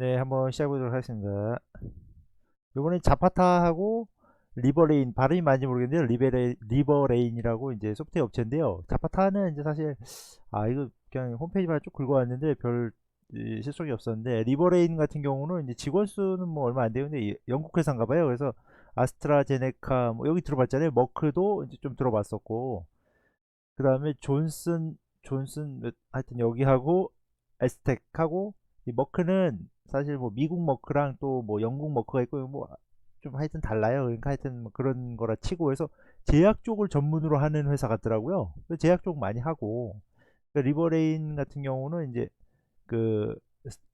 네, 한번 시작해 보도록 하겠습니다. 요번에 자파타하고 리버레인, 발음이 맞는지 모르겠는데요. 리버레인이라고 이제 소프트웨어 업체인데요. 자파타는 이제 사실, 이거 그냥 홈페이지만 쭉 긁어왔는데 별 실속이 없었는데, 리버레인 같은 경우는 이제 직원 수는 뭐 얼마 안 되는데, 영국 회사인가 봐요. 그래서 아스트라제네카, 뭐 여기 들어봤잖아요. 머크도 이제 좀 들어봤었고, 그 다음에 하여튼 여기하고 에스텍하고 이 머크는 사실 뭐 미국 머크랑 또 뭐 영국 머크가 있고 뭐 좀 하여튼 달라요. 그러니까 하여튼 뭐 그런 거라 치고 해서 제약 쪽을 전문으로 하는 회사 같더라고요. 제약 쪽 많이 하고 그러니까 리버레인 같은 경우는 이제 그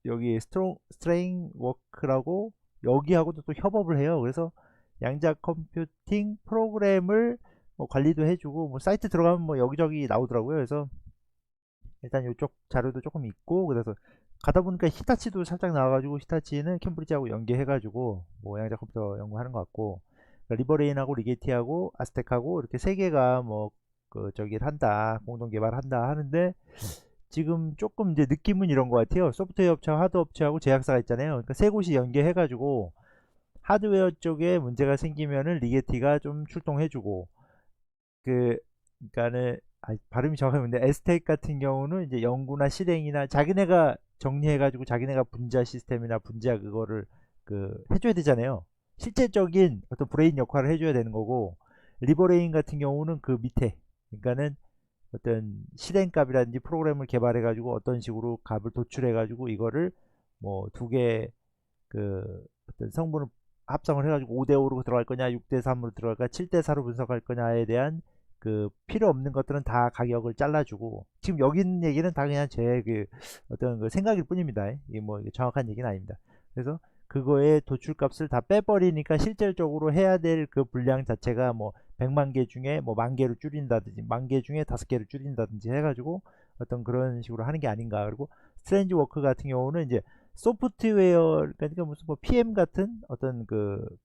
여기 스트레인 워크라고 여기하고도 또 협업을 해요. 그래서 양자 컴퓨팅 프로그램을 뭐 관리도 해주고 뭐 사이트 들어가면 뭐 여기저기 나오더라고요. 그래서 일단 이쪽 자료도 조금 있고 그래서 가다 보니까 히타치도 살짝 나와가지고 히타치는 캠브리지하고 연계해가지고 뭐 양자 컴퓨터 연구하는 것 같고 그러니까 리버레인하고 리게티하고 아스텍하고 이렇게 세 개가 뭐 그 저기를 한다 공동 개발한다 하는데 지금 조금 이제 느낌은 이런 것 같아요. 소프트웨어 업체와 하드 업체하고 제약사가 있잖아요. 그러니까 세 곳이 연계해가지고 하드웨어 쪽에 문제가 생기면은 리게티가 좀 출동해주고 그러니까는 발음이 정확한데 에스텍 같은 경우는 이제 연구나 실행이나 자기네가 정리해가지고 자기네가 분자 시스템이나 분자 그거를 해줘야 되잖아요. 실제적인 어떤 브레인 역할을 해줘야 되는 거고 리버레인 같은 경우는 그 밑에 그러니까는 어떤 실행값이라든지 프로그램을 개발해 가지고 어떤 식으로 값을 도출해 가지고 이거를 뭐 두 개 어떤 성분을 합성을 해 가지고 5대5로 들어갈 거냐 6대3으로 들어갈까 7대4로 분석할 거냐에 대한 필요 없는 것들은 다 가격을 잘라주고 지금 여기 있는 얘기는 다 그냥 제 어떤 생각일 뿐입니다. 이게 뭐 이게 정확한 얘기는 아닙니다. 그래서 그거의 도출값을 다 빼버리니까 실질적으로 해야 될 그 분량 자체가 뭐 100만 개 중에 뭐 만 개로 줄인다든지 만 개 중에 5개를 줄인다든지 해가지고 어떤 그런 식으로 하는 게 아닌가. 그리고 스트레인지 워크 같은 경우는 이제 소프트웨어 그러니까 무슨 뭐 PM 같은 어떤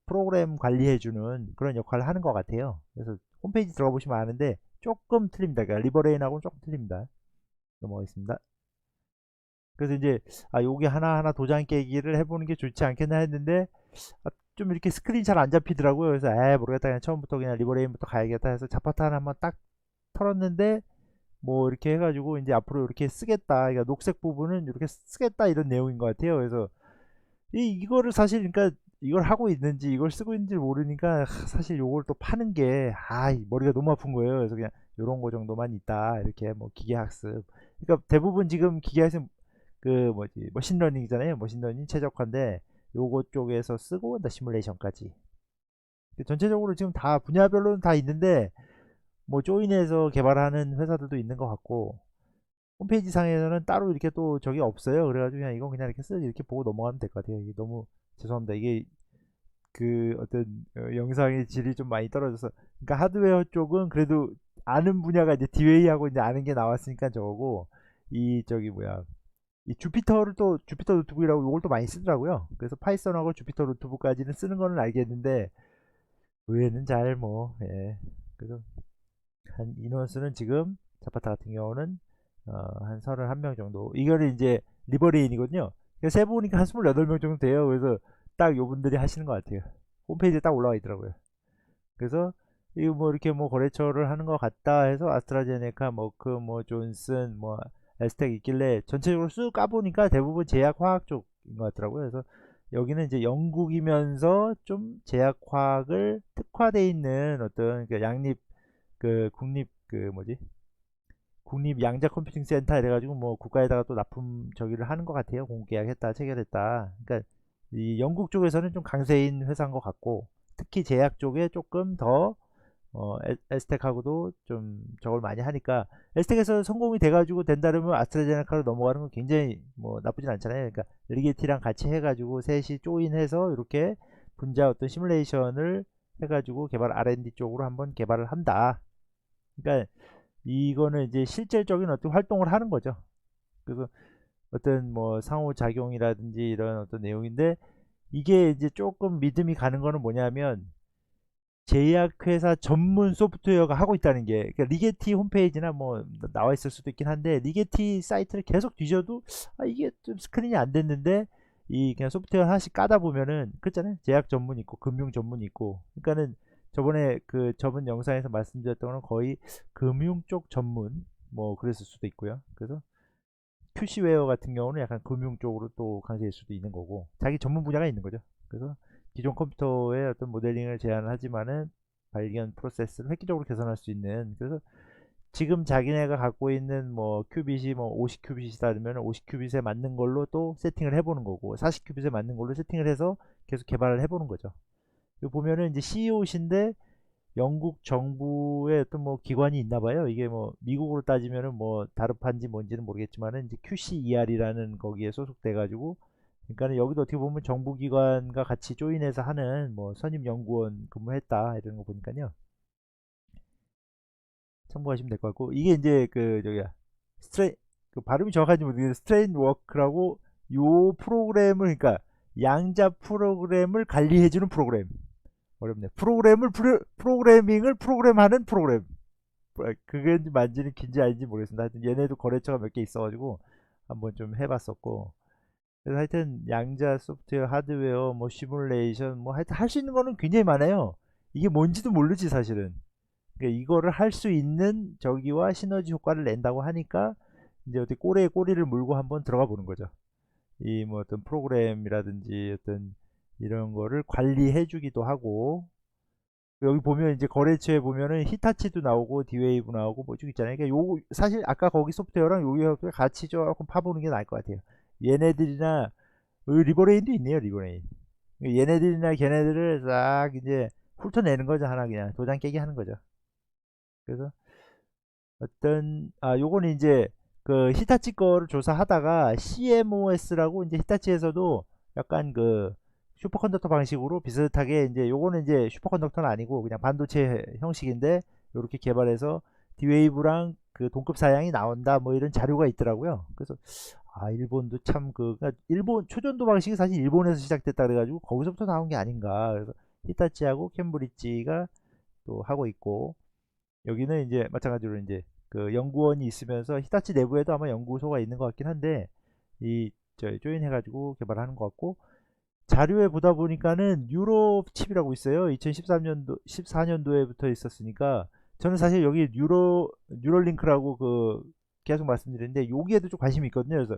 프로그램 관리해주는 그런 역할을 하는 것 같아요. 그래서 홈페이지 들어가 보시면 아는데 조금 틀립니다. 그러니까 리버레인하고는 조금 틀립니다. 넘어가겠습니다. 그래서 이제 요게 하나하나 도장 깨기를 해보는 게 좋지 않겠나 했는데 좀 이렇게 스크린 잘 안 잡히더라고요. 그래서 모르겠다 그냥 처음부터 그냥 리버레인부터 가야겠다 해서 자파타 하나 한번 딱 털었는데 뭐 이렇게 해가지고 이제 앞으로 이렇게 쓰겠다. 그러니까 녹색 부분은 이렇게 쓰겠다 이런 내용인 것 같아요. 그래서 이거를 사실 그러니까 이걸 하고 있는지 이걸 쓰고 있는지 모르니까 사실 요걸 또 파는 게 머리가 너무 아픈 거예요. 그래서 그냥 요런 거 정도만 있다 이렇게 뭐 기계학습 그러니까 대부분 지금 기계학습 뭐지 머신러닝이잖아요. 머신러닝 최적화인데 요거 쪽에서 쓰고 나 시뮬레이션까지 전체적으로 지금 다 분야별로는 다 있는데 뭐 조인해서 개발하는 회사들도 있는 것 같고 홈페이지 상에서는 따로 이렇게 또 저기 없어요. 그래가지고 그냥 이건 그냥 이렇게 이렇게 보고 넘어가면 될 것 같아요. 이게 너무 죄송합니다. 이게 어떤 영상의 질이 좀 많이 떨어져서 그러니까 하드웨어 쪽은 그래도 아는 분야가 이제 디웨이하고 이제 아는 게 나왔으니까 저거고 이 저기 뭐야 이 주피터를 또 주피터 노트북이라고 이걸 또 많이 쓰더라고요. 그래서 파이썬하고 주피터 노트북까지는 쓰는 거는 알겠는데 의외는 잘 뭐 그래서 한 인원수는 지금 자파타 같은 경우는 한 31명 정도 이거는 이제 리버레인이거든요. 세보니까 한 28명 정도 돼요. 그래서 딱 요분들이 하시는 것 같아요. 홈페이지에 딱 올라와 있더라고요. 그래서 이거 뭐 이렇게 뭐 거래처를 하는 것 같다 해서 아스트라제네카, 머크, 뭐 존슨, 뭐 에스텍 있길래 전체적으로 쑥 까보니까 대부분 제약 화학 쪽인 것 같더라고요. 그래서 여기는 이제 영국이면서 좀 제약 화학을 특화돼 있는 어떤 양립 국립 뭐지 국립 양자 컴퓨팅 센터 이래가지고 뭐 국가에다가 또 납품 저기를 하는 것 같아요. 공급계약했다 체결했다. 그러니까 이 영국 쪽에서는 좀 강세인 회사인 것 같고 특히 제약 쪽에 조금 더 에스텍하고도 좀 저걸 많이 하니까 에스텍에서 성공이 돼가지고 된다면 아스트라제네카로 넘어가는 건 굉장히 뭐 나쁘진 않잖아요. 그러니까 리게티랑 같이 해가지고 셋이 조인해서 이렇게 분자 어떤 시뮬레이션을 해가지고 개발 R&D 쪽으로 한번 개발을 한다. 그러니까 이거는 이제 실질적인 어떤 활동을 하는 거죠. 그래서 어떤 뭐 상호작용이라든지 이런 어떤 내용인데 이게 이제 조금 믿음이 가는 거는 뭐냐면 제약회사 전문 소프트웨어가 하고 있다는 게 그러니까 리게티 홈페이지나 뭐 나와 있을 수도 있긴 한데 리게티 사이트를 계속 뒤져도 이게 좀 스크린이 안 됐는데 이 그냥 소프트웨어 하나씩 까다 보면은 그렇잖아요. 제약 전문 있고 금융 전문 있고. 그러니까는 저번에 그 저번 영상에서 말씀드렸던 거는 거의 금융 쪽 전문 뭐 그랬을 수도 있고요. 그래서 큐시웨어 같은 경우는 약간 금융 쪽으로 또 강세일 수도 있는 거고 자기 전문 분야가 있는 거죠. 그래서 기존 컴퓨터의 어떤 모델링을 제한을 하지만은 발견 프로세스를 획기적으로 개선할 수 있는 그래서 지금 자기네가 갖고 있는 뭐 큐빗이 뭐 50큐빗이다 그러면 50큐빗에 맞는 걸로 또 세팅을 해보는 거고 40큐빗에 맞는 걸로 세팅을 해서 계속 개발을 해보는 거죠. 여기 보면은 이제 CEO신데 영국 정부의 어떤 뭐 기관이 있나 봐요. 이게 뭐 미국으로 따지면은 뭐 다르판지 뭔지는 모르겠지만은 이제 QCER이라는 거기에 소속돼 가지고 그러니까는 여기도 어떻게 보면 정부 기관과 같이 조인해서 하는 뭐 선임 연구원 근무했다 이런 거 보니까요. 참고하시면 될 것 같고 이게 이제 그 저기야 스트레 그 발음이 정확한지 모르겠는데 스트레인 워크라고 요 프로그램을 그러니까 양자 프로그램을 관리해주는 프로그램 어렵네. 프로그래밍을 프로그램하는 프로그램. 그게 맞는지 긴지 아닌지 모르겠습니다. 하여튼 얘네도 거래처가 몇 개 있어가지고 한번 좀 해봤었고. 그래서 하여튼 양자 소프트웨어, 하드웨어, 뭐 시뮬레이션, 뭐 하여튼 할 수 있는 거는 굉장히 많아요. 이게 뭔지도 모르지 사실은. 그러니까 이거를 할 수 있는 저기와 시너지 효과를 낸다고 하니까 이제 어떻게 꼬리에 꼬리를 물고 한번 들어가 보는 거죠. 이 뭐 어떤 프로그램이라든지 어떤 이런 거를 관리해 주기도 하고 여기 보면 이제 거래처에 보면은 히타치도 나오고 디웨이브 나오고 뭐 쭉 있잖아요. 그러니까 요 사실 아까 거기 소프트웨어랑 여기 소프트웨어 같이 조금 파보는 게 나을 것 같아요. 얘네들이나 리버레인도 있네요. 리버레인. 얘네들이나 걔네들을 싹 이제 훑어내는 거죠. 하나 그냥 도장 깨기 하는 거죠. 그래서 어떤 요거는 이제 그 히타치 거를 조사하다가 CMOS라고 이제 히타치에서도 약간 그 슈퍼컨덕터 방식으로 비슷하게 이제 요거는 이제 슈퍼컨덕터는 아니고 그냥 반도체 형식인데 요렇게 개발해서 디웨이브랑 그 동급 사양이 나온다 뭐 이런 자료가 있더라고요. 그래서 일본도 참 그러니까 일본 초전도 방식이 사실 일본에서 시작됐다 그래가지고 거기서부터 나온 게 아닌가. 그래서 히타치하고 캠브리지가 또 하고 있고 여기는 이제 마찬가지로 이제 그 연구원이 있으면서 히타치 내부에도 아마 연구소가 있는 것 같긴 한데 이 저 조인 해가지고 개발하는 것 같고 자료에 보다 보니까는 유럽 칩이라고 있어요. 2013년도 14년도에 붙어 있었으니까 저는 사실 여기 뉴럴링크라고 그 계속 말씀드리는데 여기에도 좀 관심이 있거든요. 그래서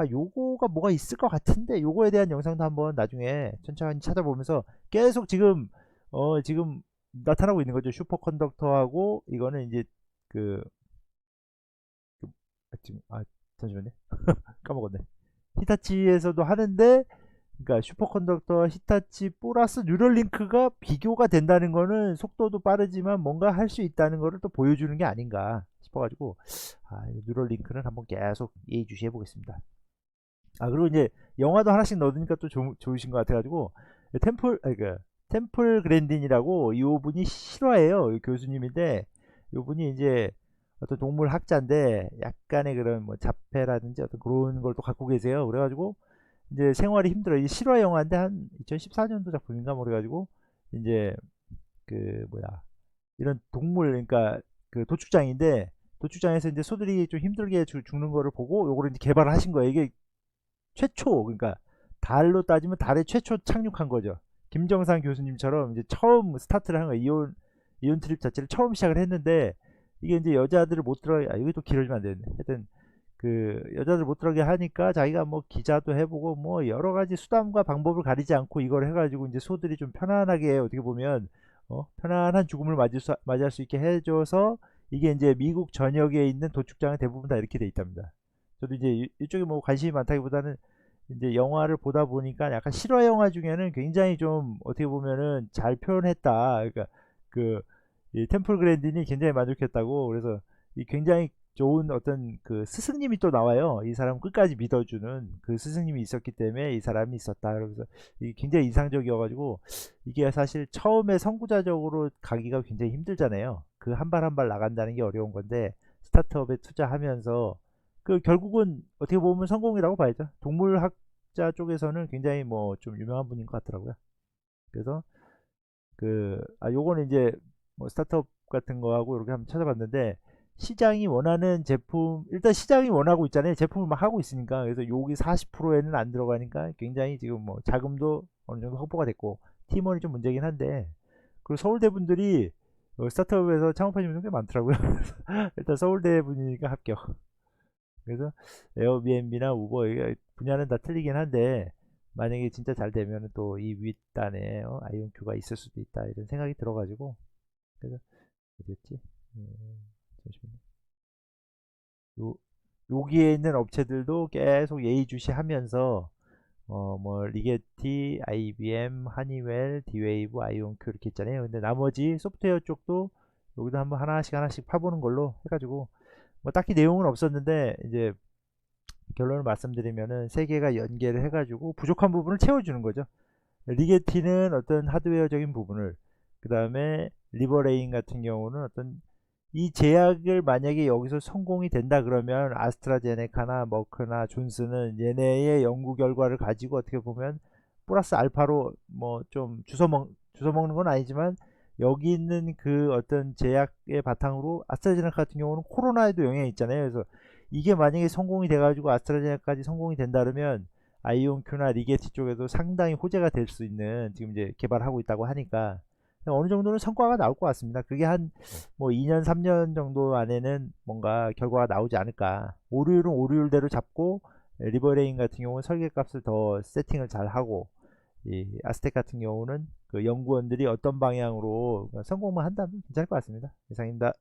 요거가 뭐가 있을 것 같은데 요거에 대한 영상도 한번 나중에 천천히 찾아보면서 계속 지금 나타나고 있는 거죠. 슈퍼컨덕터하고 이거는 이제 그, 그 지금 잠시만요. 까먹었네. 히타치에서도 하는데 그러니까 슈퍼컨덕터 히타치 플러스 뉴럴링크가 비교가 된다는 거는 속도도 빠르지만 뭔가 할 수 있다는 거를 또 보여주는 게 아닌가 싶어가지고 뉴럴링크는 한번 계속 예의주시해 보겠습니다. 그리고 이제 영화도 하나씩 넣으니까 또 좋으신 것 같아가지고 템플 그랜딘이라고 이 분이 실화예요. 교수님인데 이 분이 이제 어떤 동물 학자인데 약간의 그런 뭐 자폐라든지 어떤 그런 걸 또 갖고 계세요. 그래가지고 이제 생활이 힘들어. 이 실화 영화인데 한 2014년도 작품인가 뭐 그래가지고 이제 그 뭐야 이런 동물 그러니까 그 도축장인데 도축장에서 이제 소들이 좀 힘들게 죽는 거를 보고 요거를 이제 개발을 하신 거예요. 이게 최초 그러니까 달로 따지면 달에 최초 착륙한 거죠. 김정상 교수님처럼 이제 처음 스타트를 한 거예요. 이온 트립 자체를 처음 시작을 했는데 이게 이제 여자들을 못 들어가게 이게 또 길어지면 안 되는데 하여튼 그 여자들 못 들어가게 하니까 자기가 뭐 기자도 해보고 뭐 여러 가지 수단과 방법을 가리지 않고 이걸 해가지고 이제 소들이 좀 편안하게 어떻게 보면 편안한 죽음을 맞이할 수 있게 해줘서 이게 이제 미국 전역에 있는 도축장은 대부분 다 이렇게 돼 있답니다. 저도 이제 이쪽에 뭐 관심이 많다기보다는 이제 영화를 보다 보니까 약간 실화 영화 중에는 굉장히 좀 어떻게 보면은 잘 표현했다. 그러니까 그 이 템플 그랜딘이 굉장히 만족했다고 그래서 이 굉장히 좋은 어떤 그 스승님이 또 나와요. 이 사람 끝까지 믿어주는 그 스승님이 있었기 때문에 이 사람이 있었다. 그러면서 이게 굉장히 인상적이어가지고 이게 사실 처음에 선구자적으로 가기가 굉장히 힘들잖아요. 그 한 발 한 발 나간다는 게 어려운 건데 스타트업에 투자하면서 그 결국은 어떻게 보면 성공이라고 봐야죠. 동물학자 쪽에서는 굉장히 뭐 좀 유명한 분인 것 같더라고요. 그래서 요거는 이제 뭐 스타트업 같은 거하고 이렇게 한번 찾아봤는데 시장이 원하는 제품, 일단 시장이 원하고 있잖아요. 제품을 막 하고 있으니까. 그래서 여기 40%에는 안 들어가니까 굉장히 지금 뭐 자금도 어느 정도 확보가 됐고, 팀원이 좀 문제긴 한데, 그리고 서울대 분들이 스타트업에서 창업하시는 분들 꽤 많더라고요. 일단 서울대 분이니까 합격. 그래서 에어비앤비나 우버 분야는 다 틀리긴 한데, 만약에 진짜 잘 되면 또 이 윗단에 아이온큐가 있을 수도 있다 이런 생각이 들어가지고. 그래서 어디였지? 잠시만요. 요, 여기에 있는 업체들도 계속 예의주시하면서 뭐 리게티, IBM, 하니웰, 디웨이브, 아이온큐 이렇게 있잖아요. 근데 나머지 소프트웨어 쪽도 여기도 한번 하나씩 하나씩 파보는 걸로 해가지고 뭐 딱히 내용은 없었는데 이제 결론을 말씀드리면은 세 개가 연계를 해가지고 부족한 부분을 채워주는 거죠. 리게티는 어떤 하드웨어적인 부분을, 그 다음에 리버레인 같은 경우는 어떤 이 제약을 만약에 여기서 성공이 된다 그러면 아스트라제네카나 머크나 존스는 얘네의 연구 결과를 가지고 어떻게 보면 플러스 알파로 뭐 좀 주워먹는 건 아니지만 여기 있는 그 어떤 제약의 바탕으로 아스트라제네카 같은 경우는 코로나에도 영향이 있잖아요. 그래서 이게 만약에 성공이 돼가지고 아스트라제네카까지 성공이 된다 그러면 아이온큐나 리게티 쪽에도 상당히 호재가 될 수 있는 지금 이제 개발하고 있다고 하니까 어느 정도는 성과가 나올 것 같습니다. 그게 한 뭐 2년, 3년 정도 안에는 뭔가 결과가 나오지 않을까. 오류율은 오류율대로 잡고 리버레인 같은 경우는 설계값을 더 세팅을 잘 하고 이 아스텍 같은 경우는 그 연구원들이 어떤 방향으로 성공만 한다면 괜찮을 것 같습니다. 이상입니다.